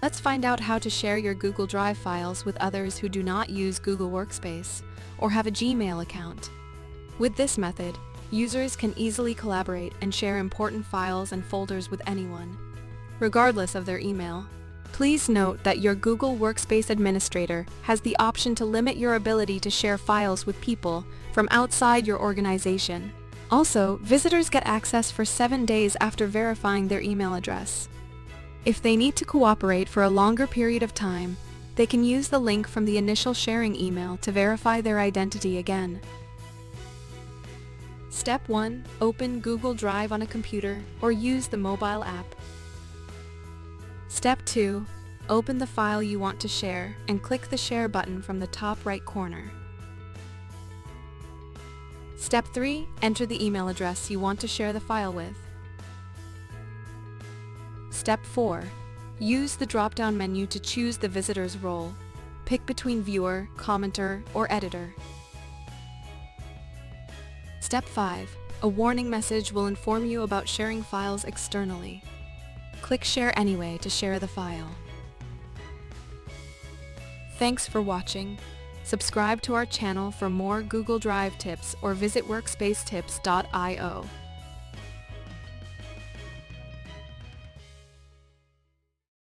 Let's find out how to share your Google Drive files with others who do not use Google Workspace or have a Gmail account. With this method, users can easily collaborate and share important files and folders with anyone, regardless of their email. Please note that your Google Workspace administrator has the option to limit your ability to share files with people from outside your organization. Also, visitors get access for 7 days after verifying their email address. If they need to cooperate for a longer period of time, they can use the link from the initial sharing email to verify their identity again. Step 1. Open Google Drive on a computer or use the mobile app. Step 2. Open the file you want to share and click the Share button from the top right corner. Step 3. Enter the email address you want to share the file with. Step 4. Use the drop-down menu to choose the visitor's role. Pick between viewer, commenter, or editor. Step 5. A warning message will inform you about sharing files externally. Click Share Anyway to share the file. Thanks for watching. Subscribe to our channel for more Google Drive tips or visit workspacetips.io.